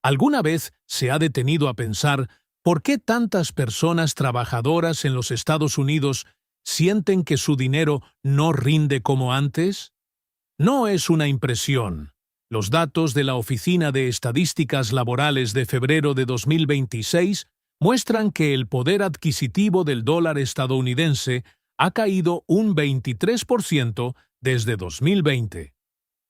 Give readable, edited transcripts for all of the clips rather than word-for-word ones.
¿Alguna vez se ha detenido a pensar por qué tantas personas trabajadoras en los Estados Unidos sienten que su dinero no rinde como antes? No es una impresión. Los datos de la Oficina de Estadísticas Laborales de febrero de 2026 muestran que el poder adquisitivo del dólar estadounidense ha caído un 23% desde 2020.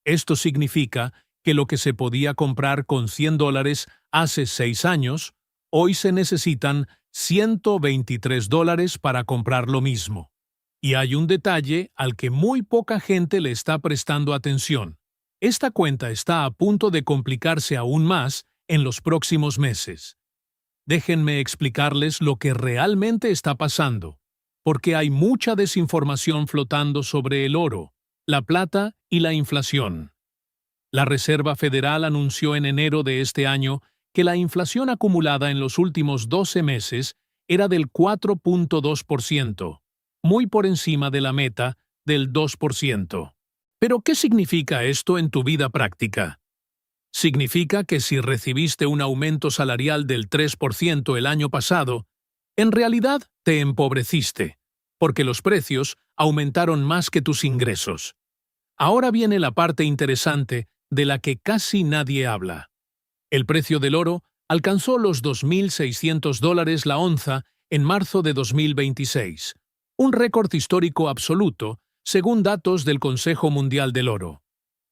Esto significa que lo que se podía comprar con $100 hace 6 años, hoy se necesitan $123 para comprar lo mismo. Y hay un detalle al que muy poca gente le está prestando atención. Esta cuenta está a punto de complicarse aún más en los próximos meses. Déjenme explicarles lo que realmente está pasando, porque hay mucha desinformación flotando sobre el oro, la plata y la inflación. La Reserva Federal anunció en enero de este año que la inflación acumulada en los últimos 12 meses era del 4.2%, muy por encima de la meta del 2%. ¿Pero qué significa esto en tu vida práctica? Significa que si recibiste un aumento salarial del 3% el año pasado, en realidad te empobreciste, porque los precios aumentaron más que tus ingresos. Ahora viene la parte interesante de la que casi nadie habla. El precio del oro alcanzó los $2.600 la onza en marzo de 2026, un récord histórico absoluto según datos del Consejo Mundial del Oro.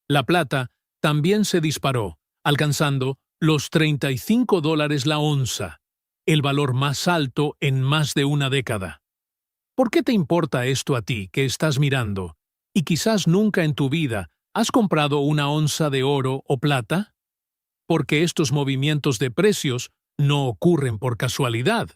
La plata también se disparó, alcanzando los $35 la onza, el valor más alto en más de una década. ¿Por qué te importa esto a ti que estás mirando? Y quizás nunca en tu vida has comprado una onza de oro o plata. Porque estos movimientos de precios no ocurren por casualidad.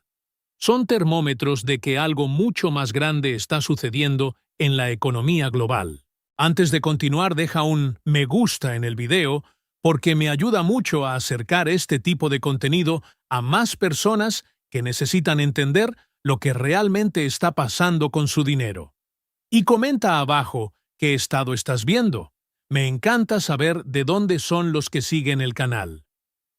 Son termómetros de que algo mucho más grande está sucediendo en la economía global. Antes de continuar, deja un me gusta en el video porque me ayuda mucho a acercar este tipo de contenido a más personas que necesitan entender lo que realmente está pasando con su dinero. Y comenta abajo qué estado estás viendo. Me encanta saber de dónde son los que siguen el canal.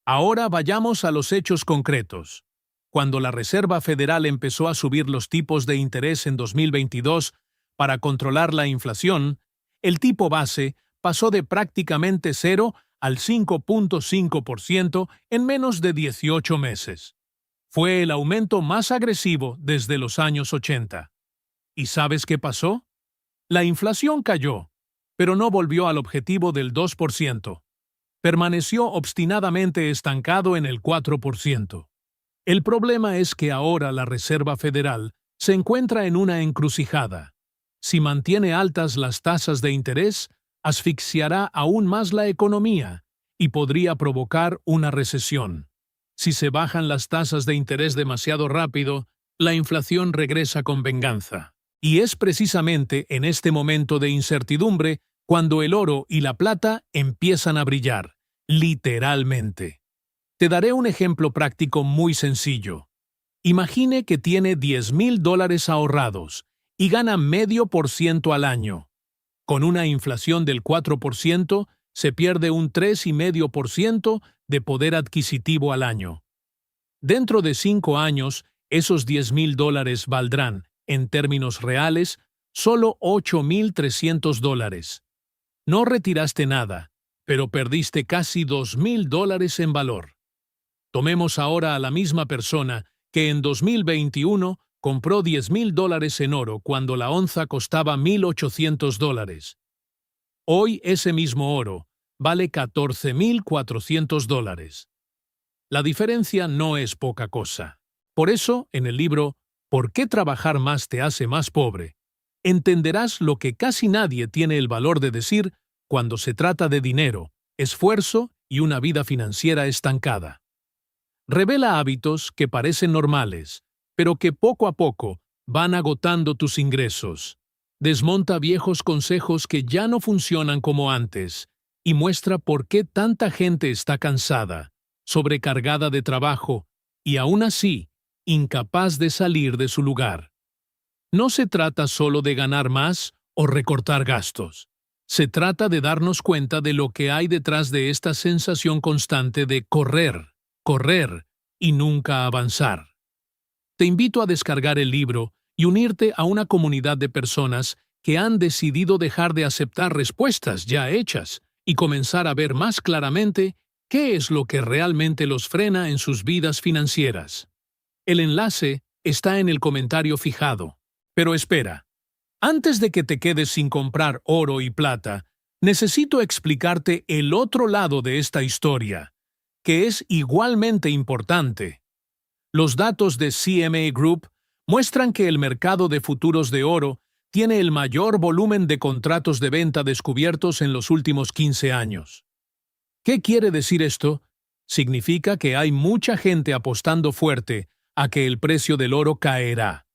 Ahora vayamos a los hechos concretos. Cuando la Reserva Federal empezó a subir los tipos de interés en 2022 para controlar la inflación, el tipo base pasó de prácticamente 0 al 5.5% en menos de 18 meses. Fue el aumento más agresivo desde los años 80. ¿Y sabes qué pasó? La inflación cayó, pero no volvió al objetivo del 2%. Permaneció obstinadamente estancado en el 4%. El problema es que ahora la Reserva Federal se encuentra en una encrucijada. Si mantiene altas las tasas de interés, asfixiará aún más la economía y podría provocar una recesión. Si se bajan las tasas de interés demasiado rápido, la inflación regresa con venganza. Y es precisamente en este momento de incertidumbre cuando el oro y la plata empiezan a brillar, literalmente. Te daré un ejemplo práctico muy sencillo. Imagine que tiene $10,000 ahorrados y gana 0.5% al año. Con una inflación del 4%, se pierde un 3,5% de poder adquisitivo al año. Dentro de 5 años, esos $10,000 valdrán, en términos reales, solo $8,300. No retiraste nada, pero perdiste casi $2,000 en valor. Tomemos ahora a la misma persona que en 2021 compró $10,000 en oro cuando la onza costaba $1,800. Hoy ese mismo oro vale $14,400. La diferencia no es poca cosa. Por eso, en el libro ¿Por qué trabajar más te hace más pobre?, entenderás lo que casi nadie tiene el valor de decir cuando se trata de dinero, esfuerzo y una vida financiera estancada. Revela hábitos que parecen normales, pero que poco a poco van agotando tus ingresos. Desmonta viejos consejos que ya no funcionan como antes y muestra por qué tanta gente está cansada, sobrecargada de trabajo y aún así incapaz de salir de su lugar. No se trata solo de ganar más o recortar gastos. Se trata de darnos cuenta de lo que hay detrás de esta sensación constante de correr, correr y nunca avanzar. Te invito a descargar el libro y unirte a una comunidad de personas que han decidido dejar de aceptar respuestas ya hechas y comenzar a ver más claramente qué es lo que realmente los frena en sus vidas financieras. El enlace está en el comentario fijado. Pero espera, antes de que te quedes sin comprar oro y plata, necesito explicarte el otro lado de esta historia, que es igualmente importante. Los datos de CMA Group muestran que el mercado de futuros de oro tiene el mayor volumen de contratos de venta descubiertos en los últimos 15 años. ¿Qué quiere decir esto? Significa que hay mucha gente apostando fuerte a que el precio del oro caerá.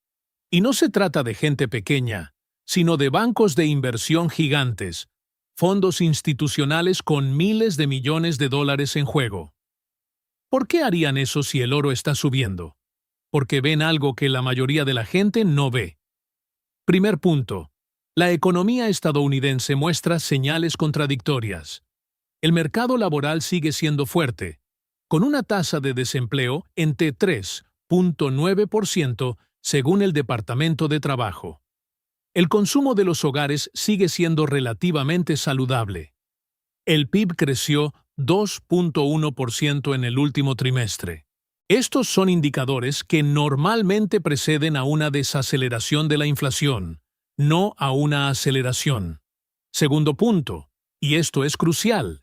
Y no se trata de gente pequeña, sino de bancos de inversión gigantes, fondos institucionales con miles de millones de dólares en juego. ¿Por qué harían eso si el oro está subiendo? Porque ven algo que la mayoría de la gente no ve. Primer punto. La economía estadounidense muestra señales contradictorias. El mercado laboral sigue siendo fuerte, con una tasa de desempleo entre 3,9% según el Departamento de Trabajo. El consumo de los hogares sigue siendo relativamente saludable. El PIB creció 2,1% en el último trimestre. Estos son indicadores que normalmente preceden a una desaceleración de la inflación, no a una aceleración. Segundo punto, y esto es crucial,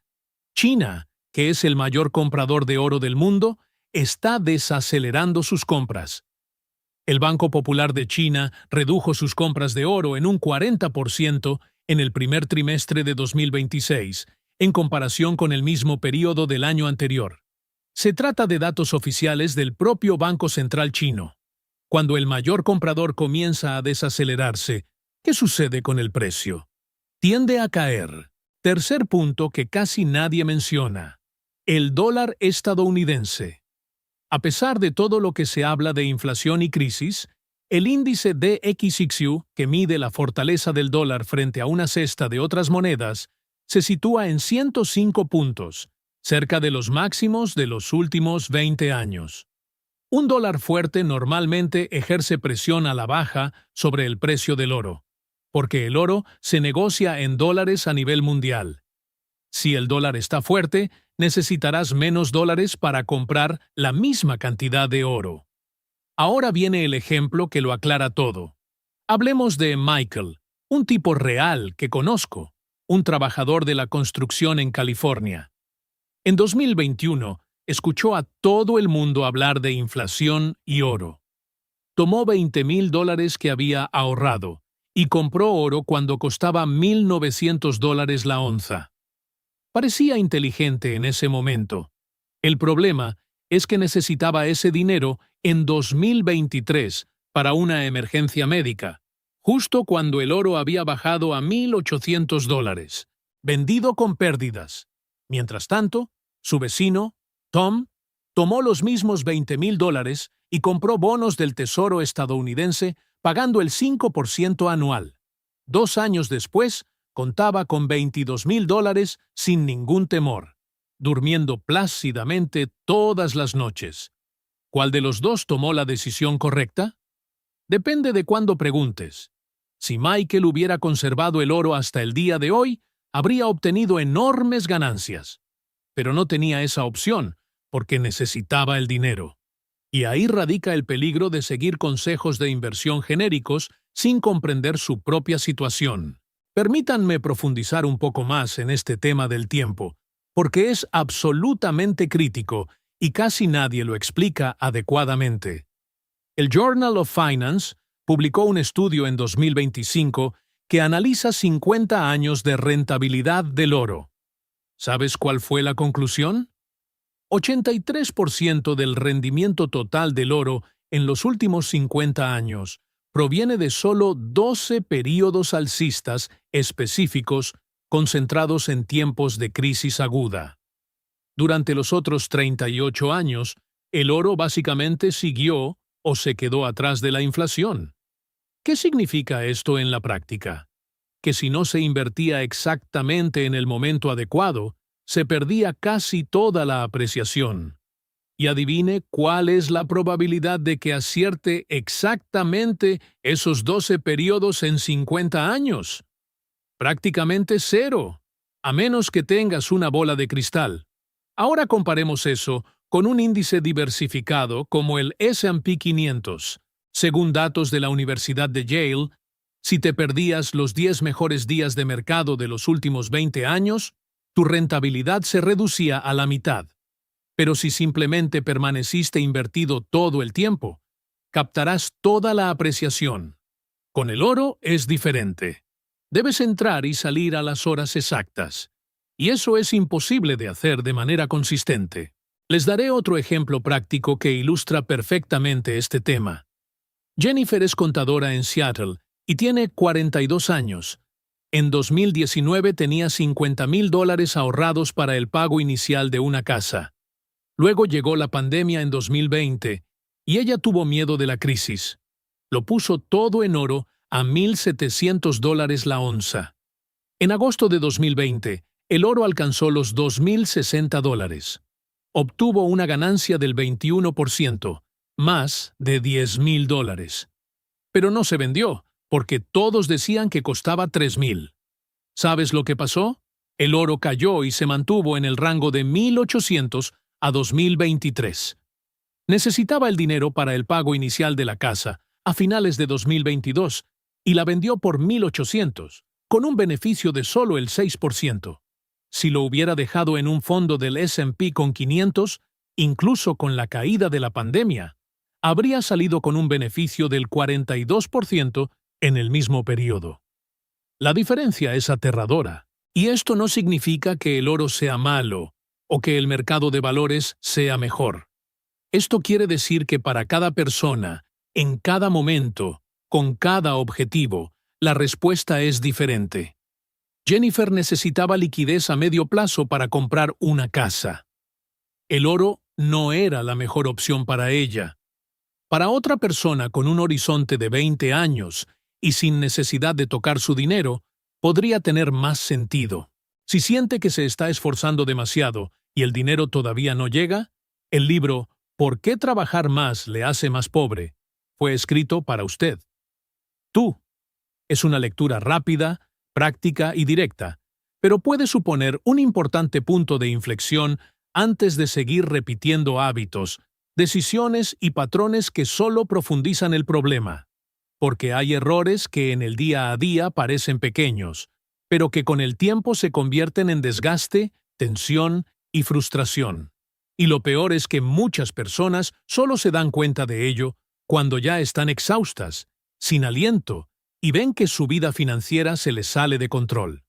China, que es el mayor comprador de oro del mundo, está desacelerando sus compras. El Banco Popular de China redujo sus compras de oro en un 40% en el primer trimestre de 2026, en comparación con el mismo periodo del año anterior. Se trata de datos oficiales del propio Banco Central chino. Cuando el mayor comprador comienza a desacelerarse, ¿qué sucede con el precio? Tiende a caer. Tercer punto que casi nadie menciona: el dólar estadounidense. A pesar de todo lo que se habla de inflación y crisis, el índice DXY, que mide la fortaleza del dólar frente a una cesta de otras monedas, se sitúa en 105 puntos, cerca de los máximos de los últimos 20 años. Un dólar fuerte normalmente ejerce presión a la baja sobre el precio del oro, porque el oro se negocia en dólares a nivel mundial. Si el dólar está fuerte, necesitarás menos dólares para comprar la misma cantidad de oro. Ahora viene el ejemplo que lo aclara todo. Hablemos de Michael, un tipo real que conozco, un trabajador de la construcción en California. En 2021, escuchó a todo el mundo hablar de inflación y oro. Tomó $20,000 que había ahorrado y compró oro cuando costaba $1,900 la onza. Parecía inteligente en ese momento. El problema es que necesitaba ese dinero en 2023 para una emergencia médica, justo cuando el oro había bajado a $1,800, vendido con pérdidas. Mientras tanto, su vecino, Tom, tomó los mismos $20,000 y compró bonos del Tesoro estadounidense pagando el 5% anual. 2 años después, contaba con $22,000 sin ningún temor, durmiendo plácidamente todas las noches. ¿Cuál de los dos tomó la decisión correcta? Depende de cuándo preguntes. Si Michael hubiera conservado el oro hasta el día de hoy, habría obtenido enormes ganancias. Pero no tenía esa opción, porque necesitaba el dinero. Y ahí radica el peligro de seguir consejos de inversión genéricos sin comprender su propia situación. Permítanme profundizar un poco más en este tema del tiempo, porque es absolutamente crítico y casi nadie lo explica adecuadamente. El Journal of Finance publicó un estudio en 2025 que analiza 50 años de rentabilidad del oro. ¿Sabes cuál fue la conclusión? 83% del rendimiento total del oro en los últimos 50 años proviene de solo 12 períodos alcistas específicos concentrados en tiempos de crisis aguda. Durante los otros 38 años, el oro básicamente siguió o se quedó atrás de la inflación. ¿Qué significa esto en la práctica? que si no se invertía exactamente en el momento adecuado, se perdía casi toda la apreciación. Y adivine cuál es la probabilidad de que acierte exactamente esos 12 periodos en 50 años. Prácticamente cero, a menos que tengas una bola de cristal. Ahora comparemos eso con un índice diversificado como el S&P 500. Según datos de la Universidad de Yale, si te perdías los 10 mejores días de mercado de los últimos 20 años, tu rentabilidad se reducía a la mitad. Pero si simplemente permaneciste invertido todo el tiempo, captarás toda la apreciación. Con el oro es diferente. Debes entrar y salir a las horas exactas. Y eso es imposible de hacer de manera consistente. Les daré otro ejemplo práctico que ilustra perfectamente este tema. Jennifer es contadora en Seattle y tiene 42 años. En 2019 tenía $50,000 ahorrados para el pago inicial de una casa. Luego llegó la pandemia en 2020 y ella tuvo miedo de la crisis. Lo puso todo en oro a $1,700 la onza. En agosto de 2020, el oro alcanzó los $2,060. Obtuvo una ganancia del 21%, más de $10,000. Pero no se vendió, porque todos decían que costaba $3,000. ¿Sabes lo que pasó? El oro cayó y se mantuvo en el rango de 1,800 a 2023. Necesitaba el dinero para el pago inicial de la casa a finales de 2022 y la vendió por 1,800, con un beneficio de solo el 6%. Si lo hubiera dejado en un fondo del S&P con 500, incluso con la caída de la pandemia, habría salido con un beneficio del 42% en el mismo periodo. La diferencia es aterradora, y esto no significa que el oro sea malo o que el mercado de valores sea mejor. Esto quiere decir que para cada persona, en cada momento, con cada objetivo, la respuesta es diferente. Jennifer necesitaba liquidez a medio plazo para comprar una casa. El oro no era la mejor opción para ella. Para otra persona con un horizonte de 20 años y sin necesidad de tocar su dinero, podría tener más sentido. Si siente que se está esforzando demasiado y el dinero todavía no llega, el libro ¿Por qué trabajar más le hace más pobre? Fue escrito para usted. Tú. Es una lectura rápida, práctica y directa, pero puede suponer un importante punto de inflexión antes de seguir repitiendo hábitos, decisiones y patrones que solo profundizan el problema. Porque hay errores que en el día a día parecen pequeños, pero que con el tiempo se convierten en desgaste, tensión y frustración. Y lo peor es que muchas personas solo se dan cuenta de ello cuando ya están exhaustas, sin aliento, y ven que su vida financiera se les sale de control.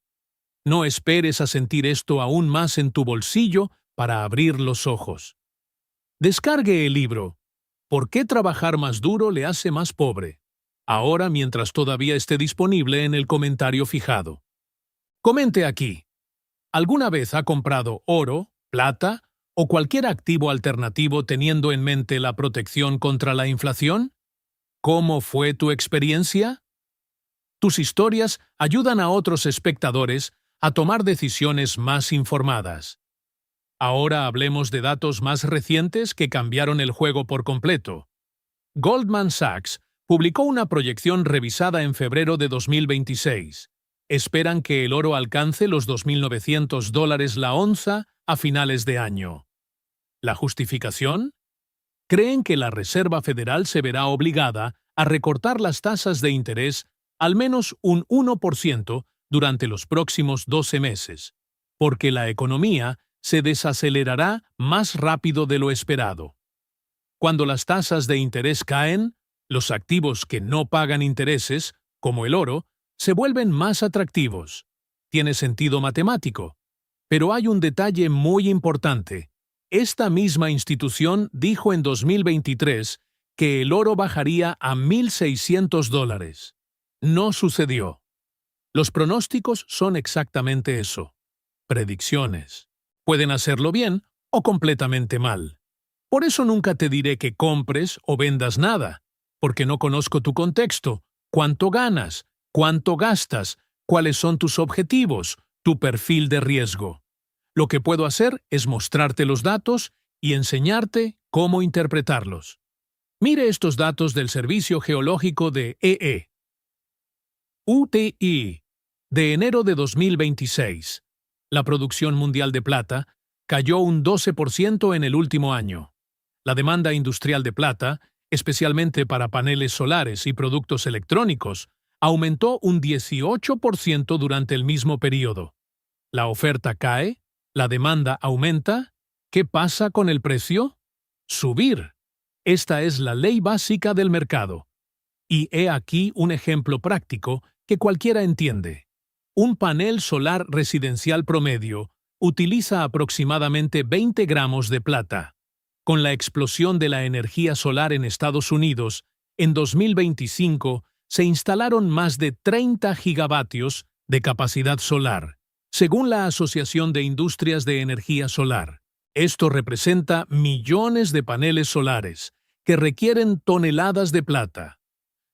No esperes a sentir esto aún más en tu bolsillo para abrir los ojos. Descargue el libro ¿Por qué trabajar más duro le hace más pobre? Ahora mientras todavía esté disponible en el comentario fijado. Comente aquí. ¿Alguna vez ha comprado oro, plata o cualquier activo alternativo teniendo en mente la protección contra la inflación? ¿Cómo fue tu experiencia? Tus historias ayudan a otros espectadores a tomar decisiones más informadas. Ahora hablemos de datos más recientes que cambiaron el juego por completo. Goldman Sachs publicó una proyección revisada en febrero de 2026. Esperan que el oro alcance los $2,900 la onza a finales de año. ¿La justificación? Creen que la Reserva Federal se verá obligada a recortar las tasas de interés al menos un 1% durante los próximos 12 meses, porque la economía se desacelerará más rápido de lo esperado. Cuando las tasas de interés caen, los activos que no pagan intereses, como el oro, se vuelven más atractivos. Tiene sentido matemático. Pero hay un detalle muy importante. Esta misma institución dijo en 2023 que el oro bajaría a $1,600. No sucedió. Los pronósticos son exactamente eso. Predicciones. Pueden hacerlo bien o completamente mal. Por eso nunca te diré que compres o vendas nada, porque no conozco tu contexto, cuánto ganas, cuánto gastas, cuáles son tus objetivos, tu perfil de riesgo. Lo que puedo hacer es mostrarte los datos y enseñarte cómo interpretarlos. Mire estos datos del Servicio Geológico de UTI, de enero de 2026. La producción mundial de plata cayó un 12% en el último año. La demanda industrial de plata, especialmente para paneles solares y productos electrónicos, aumentó un 18% durante el mismo periodo. La oferta cae, la demanda aumenta. ¿Qué pasa con el precio? Subir. Esta es la ley básica del mercado. Y he aquí un ejemplo práctico que cualquiera entiende. Un panel solar residencial promedio utiliza aproximadamente 20 gramos de plata. Con la explosión de la energía solar en Estados Unidos, en 2025 se instalaron más de 30 gigavatios de capacidad solar, según la Asociación de Industrias de Energía Solar. Esto representa millones de paneles solares que requieren toneladas de plata.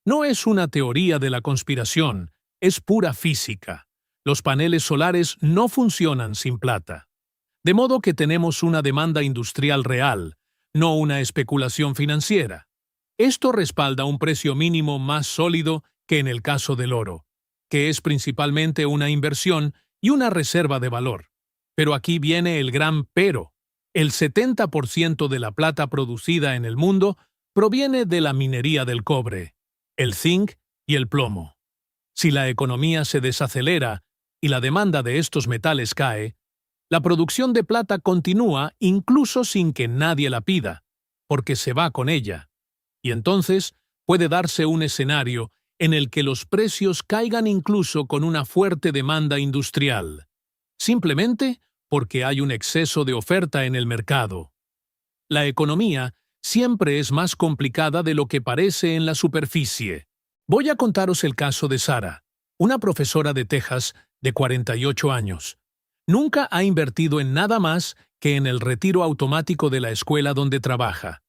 No es una teoría de la conspiración, es pura física. Los paneles solares no funcionan sin plata. De modo que tenemos una demanda industrial real, no una especulación financiera. Esto respalda un precio mínimo más sólido que en el caso del oro, que es principalmente una inversión y una reserva de valor. Pero aquí viene el gran pero. El 70% de la plata producida en el mundo proviene de la minería del cobre, el zinc y el plomo. Si la economía se desacelera y la demanda de estos metales cae, la producción de plata continúa incluso sin que nadie la pida, porque se va con ella. Y entonces puede darse un escenario en el que los precios caigan incluso con una fuerte demanda industrial, simplemente porque hay un exceso de oferta en el mercado. La economía siempre es más complicada de lo que parece en la superficie. Voy a contaros el caso de Sara, una profesora de Texas de 48 años. Nunca ha invertido en nada más que en el retiro automático de la escuela donde trabaja.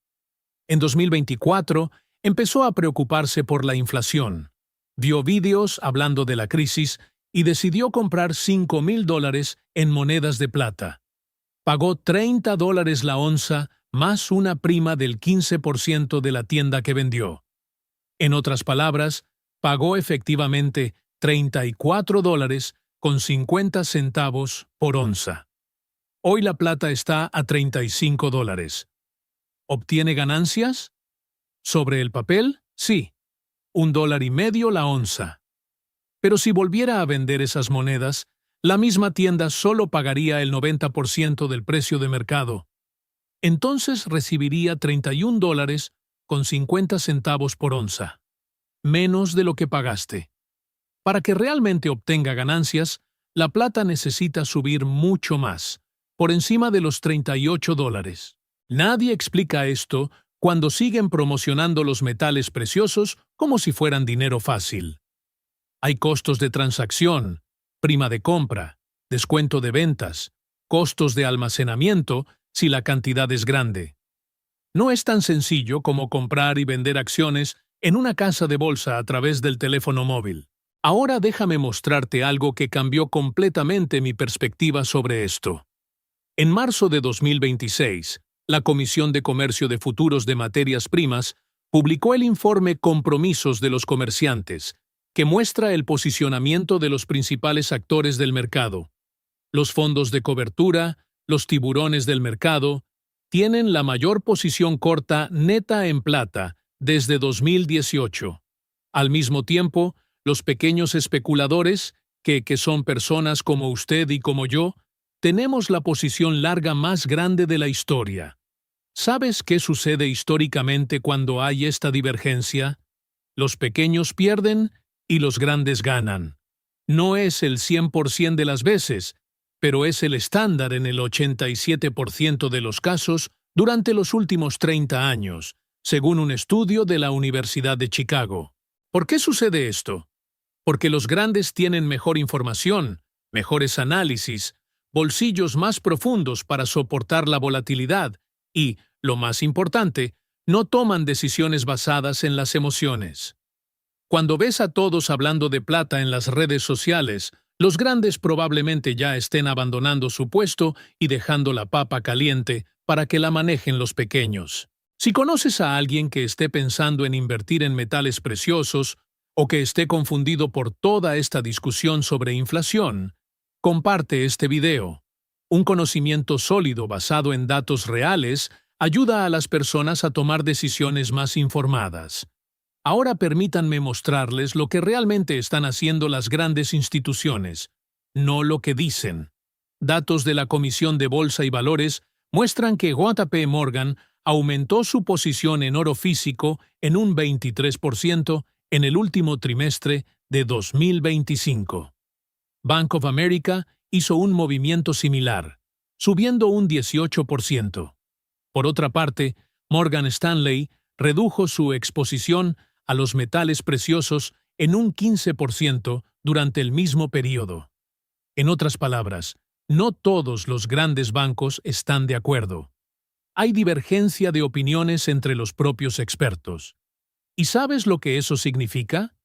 En 2024, empezó a preocuparse por la inflación. Vio vídeos hablando de la crisis y decidió comprar $5,000 en monedas de plata. Pagó $30 la onza más una prima del 15% de la tienda que vendió. En otras palabras, pagó efectivamente $34,50 por onza. Hoy la plata está a $35. ¿Obtiene ganancias? Sobre el papel, sí, $1.50 la onza. Pero si volviera a vender esas monedas, la misma tienda solo pagaría el 90% del precio de mercado. Entonces recibiría $31,50 por onza, menos de lo que pagaste. Para que realmente obtenga ganancias, la plata necesita subir mucho más, por encima de los $38. Nadie explica esto cuando siguen promocionando los metales preciosos como si fueran dinero fácil. Hay costos de transacción, prima de compra, descuento de ventas, costos de almacenamiento si la cantidad es grande. No es tan sencillo como comprar y vender acciones en una casa de bolsa a través del teléfono móvil. Ahora déjame mostrarte algo que cambió completamente mi perspectiva sobre esto. En marzo de 2026, la Comisión de Comercio de Futuros de Materias Primas publicó el informe Compromisos de los Comerciantes, que muestra el posicionamiento de los principales actores del mercado. Los fondos de cobertura, los tiburones del mercado, tienen la mayor posición corta neta en plata desde 2018. Al mismo tiempo, los pequeños especuladores, que son personas como usted y como yo, tenemos la posición larga más grande de la historia. ¿Sabes qué sucede históricamente cuando hay esta divergencia? Los pequeños pierden y los grandes ganan. No es el 100% de las veces, pero es el estándar en el 87% de los casos durante los últimos 30 años, según un estudio de la Universidad de Chicago. ¿Por qué sucede esto? Porque los grandes tienen mejor información, mejores análisis, bolsillos más profundos para soportar la volatilidad y, lo más importante, no toman decisiones basadas en las emociones. Cuando ves a todos hablando de plata en las redes sociales, los grandes probablemente ya estén abandonando su puesto y dejando la papa caliente para que la manejen los pequeños. Si conoces a alguien que esté pensando en invertir en metales preciosos o que esté confundido por toda esta discusión sobre inflación, comparte este video. Un conocimiento sólido basado en datos reales ayuda a las personas a tomar decisiones más informadas. Ahora permítanme mostrarles lo que realmente están haciendo las grandes instituciones, no lo que dicen. Datos de la Comisión de Bolsa y Valores muestran que JP Morgan aumentó su posición en oro físico en un 23% en el último trimestre de 2025. Bank of America hizo un movimiento similar, subiendo un 18%. Por otra parte, Morgan Stanley redujo su exposición a los metales preciosos en un 15% durante el mismo periodo. En otras palabras, no todos los grandes bancos están de acuerdo. Hay divergencia de opiniones entre los propios expertos. ¿Y sabes lo que eso significa?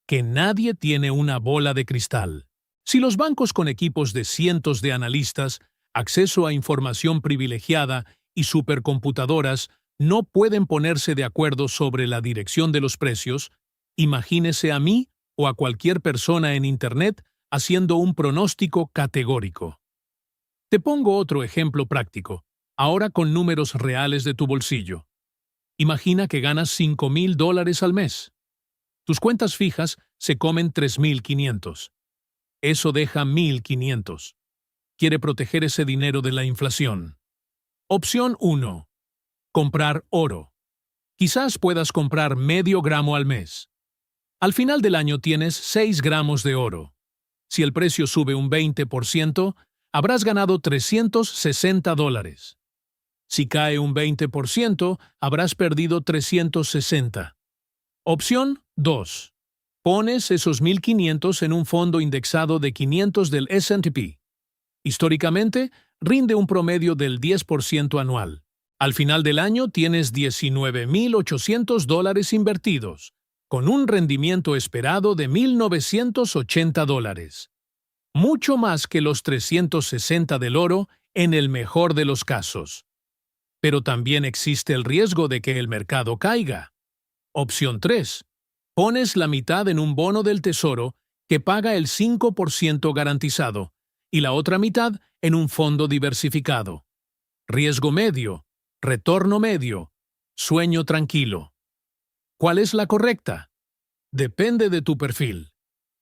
Que nadie tiene una bola de cristal. Si los bancos con equipos de cientos de analistas, acceso a información privilegiada y supercomputadoras no pueden ponerse de acuerdo sobre la dirección de los precios, imagínese a mí o a cualquier persona en Internet haciendo un pronóstico categórico. Te pongo otro ejemplo práctico, ahora con números reales de tu bolsillo. Imagina que ganas $5,000 al mes. Tus cuentas fijas se comen 3,500. Eso deja 1,500. Quiere proteger ese dinero de la inflación. Opción 1. Comprar oro. Quizás puedas comprar medio gramo al mes. Al final del año tienes 6 gramos de oro. Si el precio sube un 20%, habrás ganado $360. Si cae un 20%, habrás perdido 360. Opción 2. Pones esos 1,500 en un fondo indexado de 500 del S&P. Históricamente, rinde un promedio del 10% anual. Al final del año tienes $19,800 invertidos, con un rendimiento esperado de $1,980. Mucho más que los 360 del oro en el mejor de los casos. Pero también existe el riesgo de que el mercado caiga. Opción 3. Pones la mitad en un bono del Tesoro que paga el 5% garantizado y la otra mitad en un fondo diversificado. Riesgo medio, retorno medio, sueño tranquilo. ¿Cuál es la correcta? Depende de tu perfil.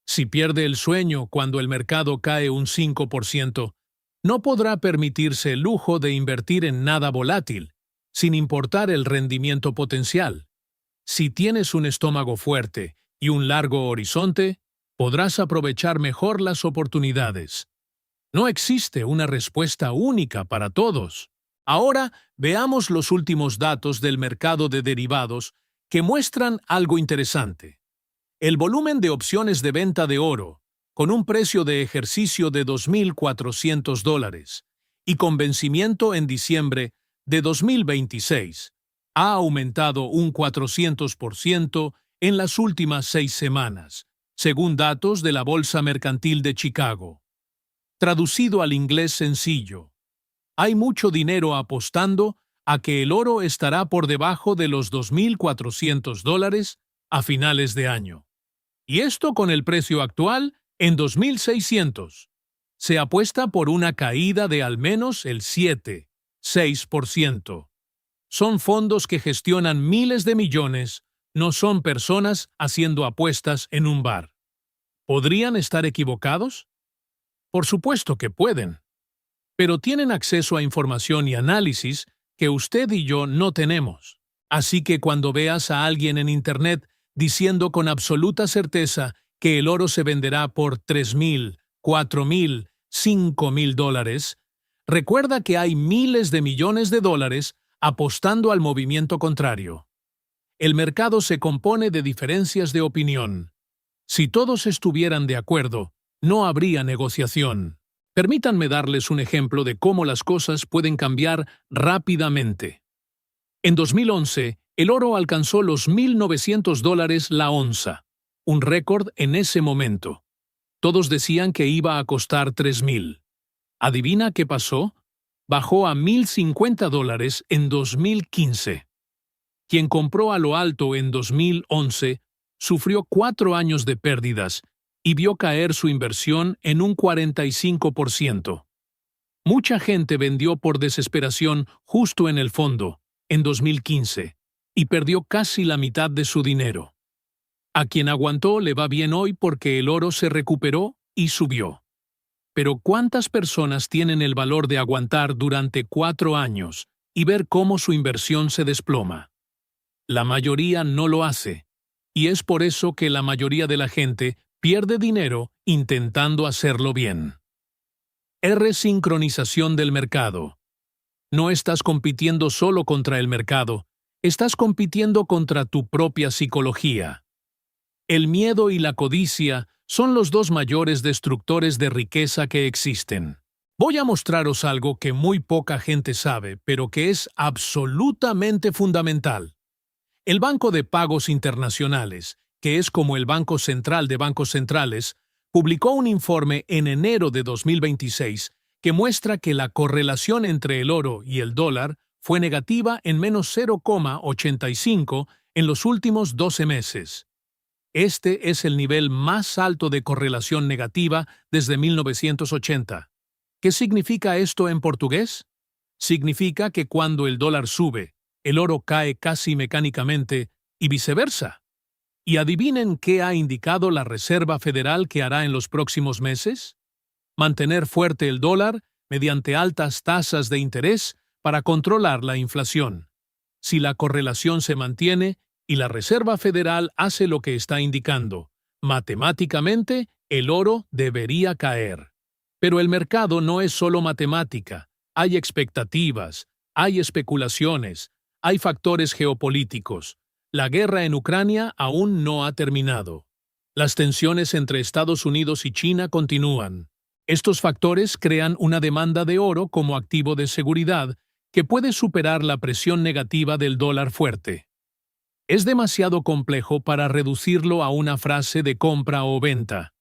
Si pierde el sueño cuando el mercado cae un 5%, no podrá permitirse el lujo de invertir en nada volátil, sin importar el rendimiento potencial. Si tienes un estómago fuerte y un largo horizonte, podrás aprovechar mejor las oportunidades. No existe una respuesta única para todos. Ahora veamos los últimos datos del mercado de derivados que muestran algo interesante. El volumen de opciones de venta de oro, con un precio de ejercicio de $2,400 y con vencimiento en diciembre de 2026, ha aumentado un 400% en las últimas 6 semanas, según datos de la Bolsa Mercantil de Chicago. Traducido al inglés sencillo, hay mucho dinero apostando a que el oro estará por debajo de los $2,400 a finales de año. Y esto con el precio actual en 2,600. Se apuesta por una caída de al menos el 6%. Son fondos que gestionan miles de millones, no son personas haciendo apuestas en un bar. ¿Podrían estar equivocados? Por supuesto que pueden. Pero tienen acceso a información y análisis que usted y yo no tenemos. Así que cuando veas a alguien en Internet diciendo con absoluta certeza que el oro se venderá por $3,000, $4,000, $5,000, recuerda que hay miles de millones de dólares apostando al movimiento contrario. El mercado se compone de diferencias de opinión. Si todos estuvieran de acuerdo, no habría negociación. Permítanme darles un ejemplo de cómo las cosas pueden cambiar rápidamente. En 2011, el oro alcanzó los $1,900 la onza. un récord en ese momento. Todos decían que iba a costar $3,000. ¿Adivina qué pasó? Bajó a $1,050 en 2015. Quien compró a lo alto en 2011 sufrió 4 años de pérdidas y vio caer su inversión en un 45%. Mucha gente vendió por desesperación justo en el fondo, en 2015, y perdió casi la mitad de su dinero. A quien aguantó le va bien hoy porque el oro se recuperó y subió. Pero ¿cuántas personas tienen el valor de aguantar durante 4 años y ver cómo su inversión se desploma? La mayoría no lo hace, y es por eso que la mayoría de la gente pierde dinero intentando hacerlo bien. Sincronización del mercado. No estás compitiendo solo contra el mercado, estás compitiendo contra tu propia psicología. El miedo y la codicia son los dos mayores destructores de riqueza que existen. Voy a mostraros algo que muy poca gente sabe, pero que es absolutamente fundamental. El Banco de Pagos Internacionales, que es como el Banco Central de Bancos Centrales, publicó un informe en enero de 2026 que muestra que la correlación entre el oro y el dólar fue negativa en menos 0,85 en los últimos 12 meses. Este es el nivel más alto de correlación negativa desde 1980. ¿Qué significa esto en portugués? Significa que cuando el dólar sube, el oro cae casi mecánicamente y viceversa. ¿Y adivinen qué ha indicado la Reserva Federal que hará en los próximos meses? Mantener fuerte el dólar mediante altas tasas de interés para controlar la inflación. Si la correlación se mantiene y la Reserva Federal hace lo que está indicando, matemáticamente el oro debería caer. Pero el mercado no es solo matemática, hay expectativas, hay especulaciones, hay factores geopolíticos. La guerra en Ucrania aún no ha terminado. Las tensiones entre Estados Unidos y China continúan. Estos factores crean una demanda de oro como activo de seguridad que puede superar la presión negativa del dólar fuerte. Es demasiado complejo para reducirlo a una frase de compra o venta.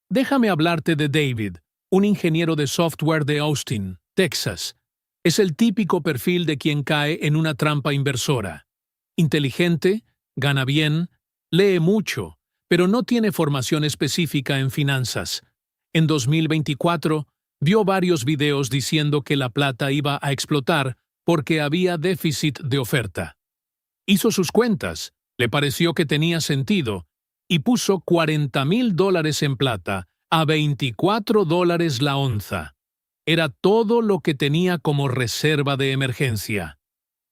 Déjame hablarte de David, un ingeniero de software de Austin, Texas. Es el típico perfil de quien cae en una trampa inversora. Inteligente, gana bien, lee mucho, pero no tiene formación específica en finanzas. En 2024, vio varios videos diciendo que la plata iba a explotar porque había déficit de oferta. Hizo sus cuentas, le pareció que tenía sentido, y puso $40,000 en plata, a $24 la onza. Era todo lo que tenía como reserva de emergencia.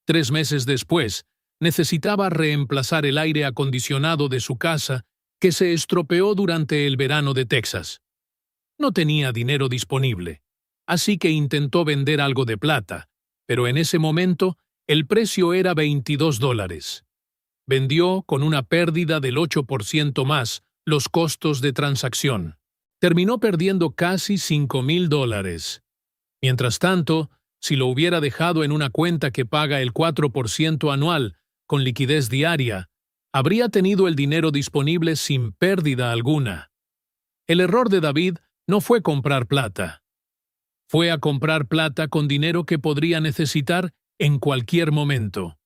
3 meses después, necesitaba reemplazar el aire acondicionado de su casa que se estropeó durante el verano de Texas. No tenía dinero disponible, así que intentó vender algo de plata, pero en ese momento el precio era $22. Vendió con una pérdida del 8% más los costos de transacción. Terminó perdiendo casi $5,000. Mientras tanto, si lo hubiera dejado en una cuenta que paga el 4% anual, con liquidez diaria, habría tenido el dinero disponible sin pérdida alguna. El error de David no fue comprar plata. Fue a comprar plata con dinero que podría necesitar en cualquier momento.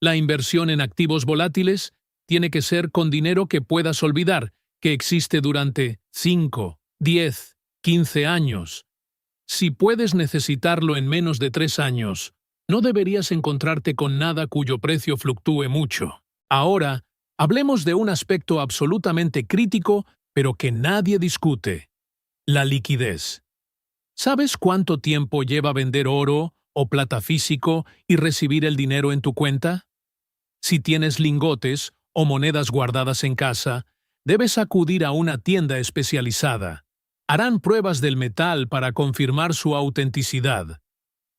La inversión en activos volátiles tiene que ser con dinero que puedas olvidar que existe durante 5, 10, 15 años. Si puedes necesitarlo en menos de 3 años, no deberías encontrarte con nada cuyo precio fluctúe mucho. Ahora, hablemos de un aspecto absolutamente crítico, pero que nadie discute: la liquidez. ¿Sabes cuánto tiempo lleva vender oro o plata físico y recibir el dinero en tu cuenta? Si tienes lingotes o monedas guardadas en casa, debes acudir a una tienda especializada. Harán pruebas del metal para confirmar su autenticidad.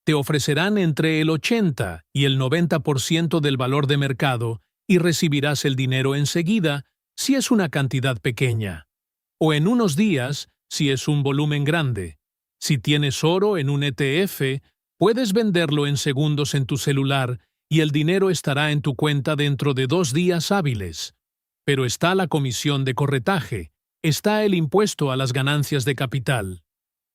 Te ofrecerán entre el 80 y el 90% del valor de mercado y recibirás el dinero enseguida si es una cantidad pequeña, o en unos días si es un volumen grande. Si tienes oro en un ETF, puedes venderlo en segundos en tu celular y el dinero estará en tu cuenta dentro de 2 días hábiles. Pero está la comisión de corretaje, está el impuesto a las ganancias de capital.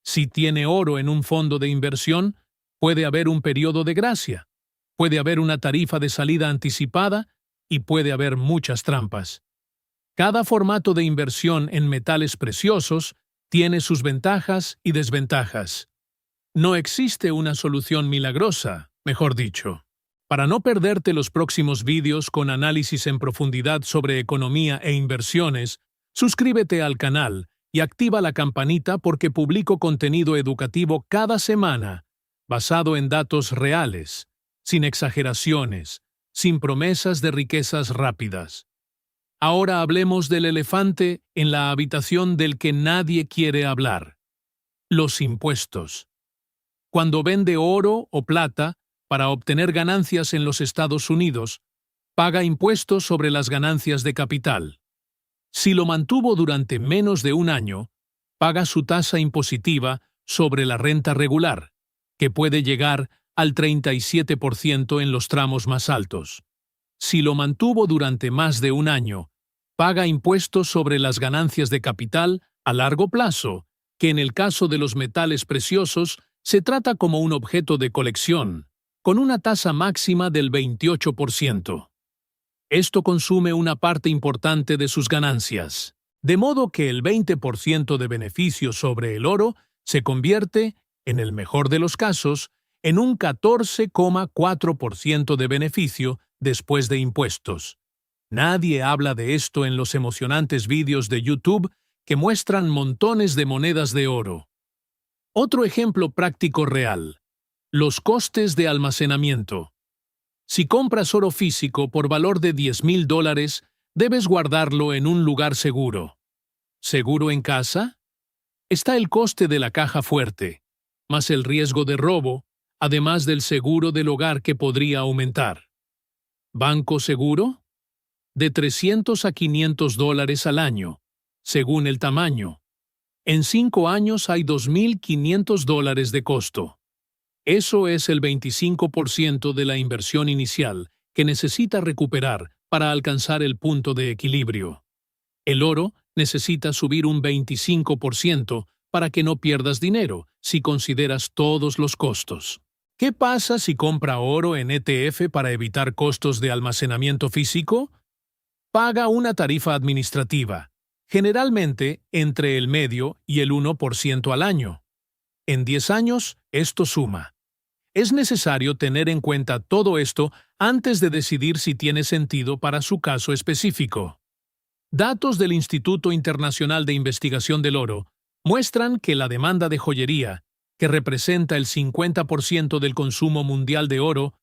Si tiene oro en un fondo de inversión, puede haber un periodo de gracia, puede haber una tarifa de salida anticipada y puede haber muchas trampas. Cada formato de inversión en metales preciosos tiene sus ventajas y desventajas. No existe una solución milagrosa, mejor dicho. Para no perderte los próximos vídeos con análisis en profundidad sobre economía e inversiones, suscríbete al canal y activa la campanita porque publico contenido educativo cada semana, basado en datos reales, sin exageraciones, sin promesas de riquezas rápidas. Ahora hablemos del elefante en la habitación del que nadie quiere hablar: los impuestos. Cuando vende oro o plata para obtener ganancias en los Estados Unidos, paga impuestos sobre las ganancias de capital. Si lo mantuvo durante menos de un año, paga su tasa impositiva sobre la renta regular, que puede llegar al 37% en los tramos más altos. Si lo mantuvo durante más de un año, paga impuestos sobre las ganancias de capital a largo plazo, que en el caso de los metales preciosos se trata como un objeto de colección, con una tasa máxima del 28%. Esto consume una parte importante de sus ganancias, de modo que el 20% de beneficio sobre el oro se convierte, en el mejor de los casos, en un 14,4% de beneficio después de impuestos. Nadie habla de esto en los emocionantes vídeos de YouTube que muestran montones de monedas de oro. Otro ejemplo práctico real: los costes de almacenamiento. Si compras oro físico por valor de $10,000, debes guardarlo en un lugar seguro. ¿Seguro en casa? Está el coste de la caja fuerte, más el riesgo de robo, además del seguro del hogar que podría aumentar. ¿Banco seguro? De $300 a $500 al año, según el tamaño. En 5 años hay $2,500 de costo. Eso es el 25% de la inversión inicial que necesita recuperar para alcanzar el punto de equilibrio. El oro necesita subir un 25% para que no pierdas dinero si consideras todos los costos. ¿Qué pasa si compra oro en ETF para evitar costos de almacenamiento físico? Paga una tarifa administrativa, generalmente entre el medio y el 1% al año. En 10 años, esto suma. Es necesario tener en cuenta todo esto antes de decidir si tiene sentido para su caso específico. Datos del Instituto Internacional de Investigación del Oro muestran que la demanda de joyería, que representa el 50% del consumo mundial de oro,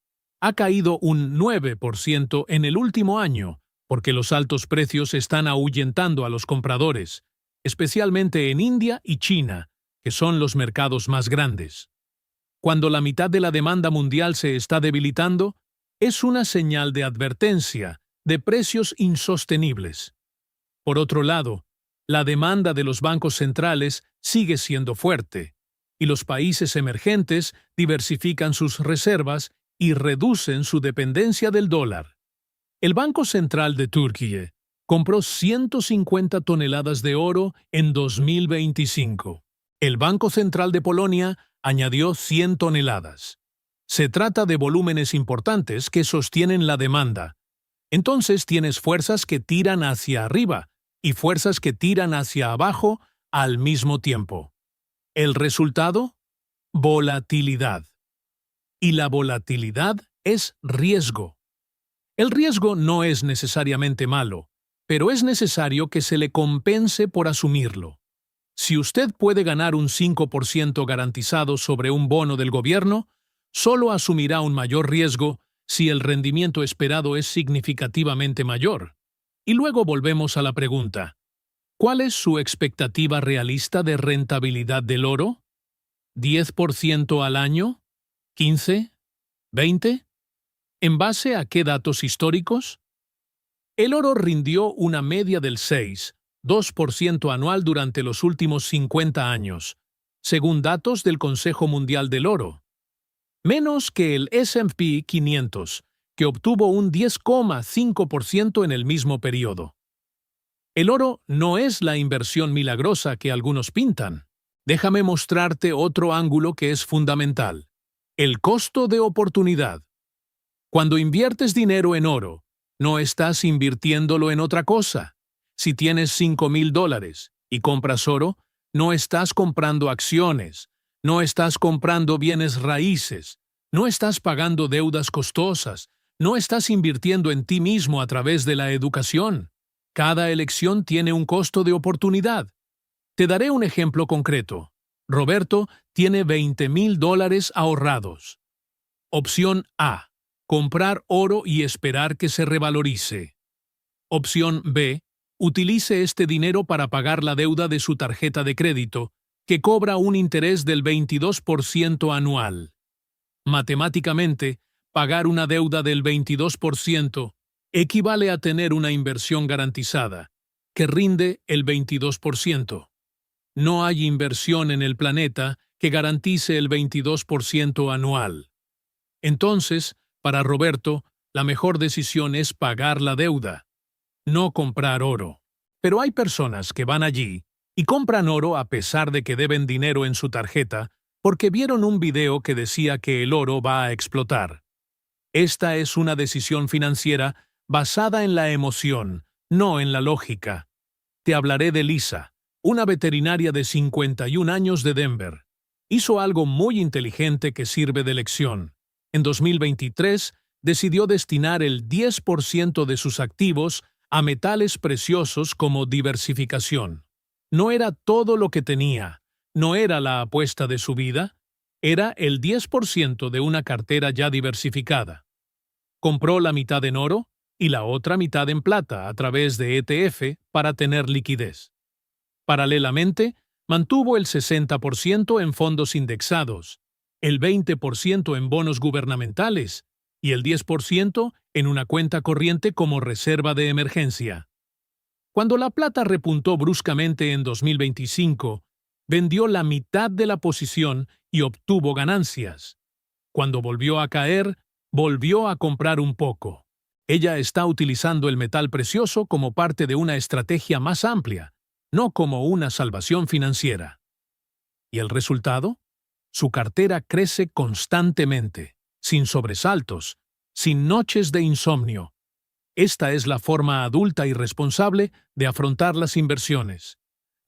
ha caído un 9% en el último año, porque los altos precios están ahuyentando a los compradores, especialmente en India y China, que son los mercados más grandes. Cuando la mitad de la demanda mundial se está debilitando, es una señal de advertencia de precios insostenibles. Por otro lado, la demanda de los bancos centrales sigue siendo fuerte, y los países emergentes diversifican sus reservas y reducen su dependencia del dólar. El Banco Central de Turquía compró 150 toneladas de oro en 2025. El Banco Central de Polonia añadió 100 toneladas. Se trata de volúmenes importantes que sostienen la demanda. Entonces tienes fuerzas que tiran hacia arriba y fuerzas que tiran hacia abajo al mismo tiempo. ¿El resultado? Volatilidad. Y la volatilidad es riesgo. El riesgo no es necesariamente malo, pero es necesario que se le compense por asumirlo. Si usted puede ganar un 5% garantizado sobre un bono del gobierno, solo asumirá un mayor riesgo si el rendimiento esperado es significativamente mayor. Y luego volvemos a la pregunta: ¿cuál es su expectativa realista de rentabilidad del oro? ¿10% al año? ¿15? ¿20? ¿En base a qué datos históricos? El oro rindió una media del 6,2% anual durante los últimos 50 años, según datos del Consejo Mundial del Oro. Menos que el S&P 500, que obtuvo un 10,5% en el mismo periodo. El oro no es la inversión milagrosa que algunos pintan. Déjame mostrarte otro ángulo que es fundamental: el costo de oportunidad. Cuando inviertes dinero en oro, no estás invirtiéndolo en otra cosa. Si tienes $5,000 y compras oro, no estás comprando acciones, no estás comprando bienes raíces, no estás pagando deudas costosas, no estás invirtiendo en ti mismo a través de la educación. Cada elección tiene un costo de oportunidad. Te daré un ejemplo concreto. Roberto tiene $20,000 ahorrados. Opción A: comprar oro y esperar que se revalorice. Opción B: utilice este dinero para pagar la deuda de su tarjeta de crédito, que cobra un interés del 22% anual. Matemáticamente, pagar una deuda del 22% equivale a tener una inversión garantizada, que rinde el 22%. No hay inversión en el planeta que garantice el 22% anual. Entonces, para Roberto, la mejor decisión es pagar la deuda, no comprar oro. Pero hay personas que van allí y compran oro a pesar de que deben dinero en su tarjeta porque vieron un video que decía que el oro va a explotar. Esta es una decisión financiera basada en la emoción, no en la lógica. Te hablaré de Lisa, una veterinaria de 51 años de Denver. Hizo algo muy inteligente que sirve de lección. En 2023, decidió destinar el 10% de sus activos a metales preciosos como diversificación. No era todo lo que tenía, no era la apuesta de su vida, era el 10% de una cartera ya diversificada. Compró la mitad en oro y la otra mitad en plata a través de ETF para tener liquidez. Paralelamente, mantuvo el 60% en fondos indexados, el 20% en bonos gubernamentales y el 10% en una cuenta corriente como reserva de emergencia. Cuando la plata repuntó bruscamente en 2025, vendió la mitad de la posición y obtuvo ganancias. Cuando volvió a caer, volvió a comprar un poco. Ella está utilizando el metal precioso como parte de una estrategia más amplia, no como una salvación financiera. ¿Y el resultado? Su cartera crece constantemente, sin sobresaltos, sin noches de insomnio. Esta es la forma adulta y responsable de afrontar las inversiones.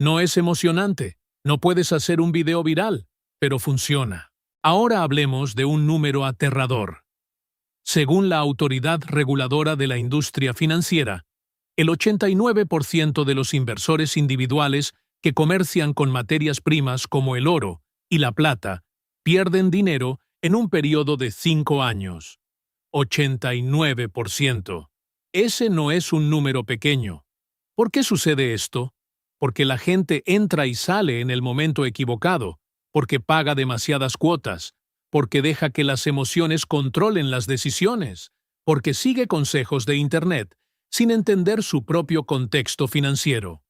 No es emocionante, no puedes hacer un video viral, pero funciona. Ahora hablemos de un número aterrador. Según la Autoridad Reguladora de la Industria Financiera, el 89% de los inversores individuales que comercian con materias primas como el oro y la plata pierden dinero en un periodo de 5 años. 89%. Ese no es un número pequeño. ¿Por qué sucede esto? Porque la gente entra y sale en el momento equivocado, porque paga demasiadas cuotas, porque deja que las emociones controlen las decisiones, porque sigue consejos de Internet sin entender su propio contexto financiero.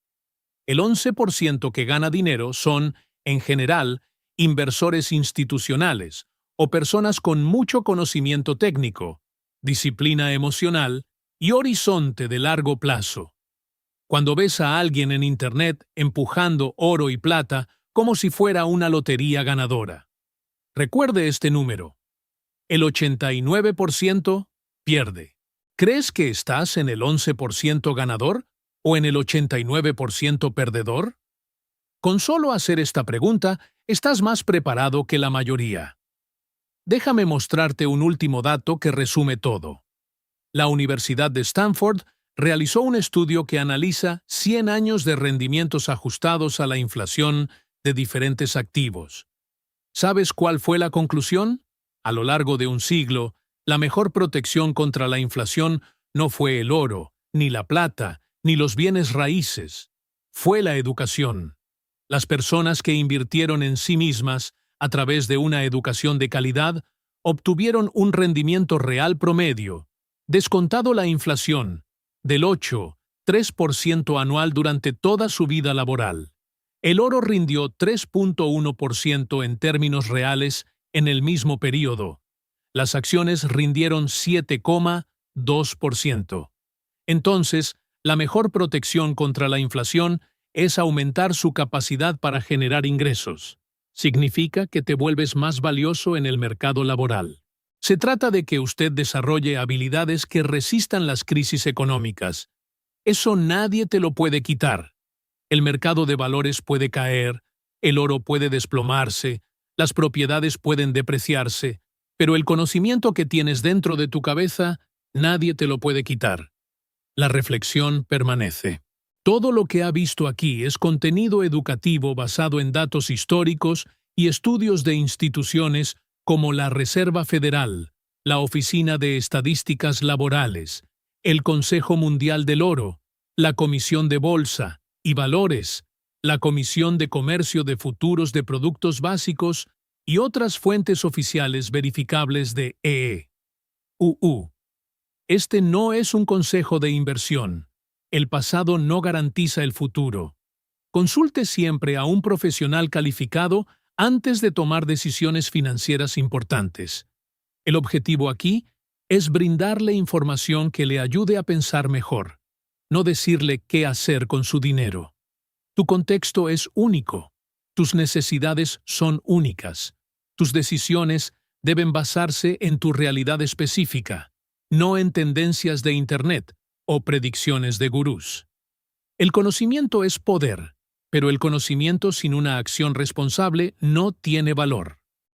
El 11% que gana dinero son, en general, inversores institucionales o personas con mucho conocimiento técnico, disciplina emocional y horizonte de largo plazo. Cuando ves a alguien en Internet empujando oro y plata como si fuera una lotería ganadora, recuerde este número. El 89% pierde. ¿Crees que estás en el 11% ganador o en el 89% perdedor? Con solo hacer esta pregunta, estás más preparado que la mayoría. Déjame mostrarte un último dato que resume todo. La Universidad de Stanford realizó un estudio que analiza 100 años de rendimientos ajustados a la inflación de diferentes activos. ¿Sabes cuál fue la conclusión? A lo largo de un siglo, la mejor protección contra la inflación no fue el oro, ni la plata, ni los bienes raíces. Fue la educación. Las personas que invirtieron en sí mismas a través de una educación de calidad obtuvieron un rendimiento real promedio, descontado la inflación, del 8,3% anual durante toda su vida laboral. El oro rindió 3,1% en términos reales en el mismo período. Las acciones rindieron 7,2%. Entonces, La mejor protección contra la inflación es aumentar su capacidad para generar ingresos. Significa que te vuelves más valioso en el mercado laboral. Se trata de que usted desarrolle habilidades que resistan las crisis económicas. Eso nadie te lo puede quitar. El mercado de valores puede caer, el oro puede desplomarse, las propiedades pueden depreciarse, pero el conocimiento que tienes dentro de tu cabeza, nadie te lo puede quitar. La reflexión permanece. Todo lo que ha visto aquí es contenido educativo basado en datos históricos y estudios de instituciones como la Reserva Federal, la Oficina de Estadísticas Laborales, el Consejo Mundial del Oro, la Comisión de Bolsa y Valores, la Comisión de Comercio de Futuros de Productos Básicos y otras fuentes oficiales verificables de EE. Este no es un consejo de inversión. El pasado no garantiza el futuro. Consulte siempre a un profesional calificado antes de tomar decisiones financieras importantes. El objetivo aquí es brindarle información que le ayude a pensar mejor, no decirle qué hacer con su dinero. Tu contexto es único. Tus necesidades son únicas. Tus decisiones deben basarse en tu realidad específica, no en tendencias de Internet o predicciones de gurús. El conocimiento es poder, pero el conocimiento sin una acción responsable no tiene valor.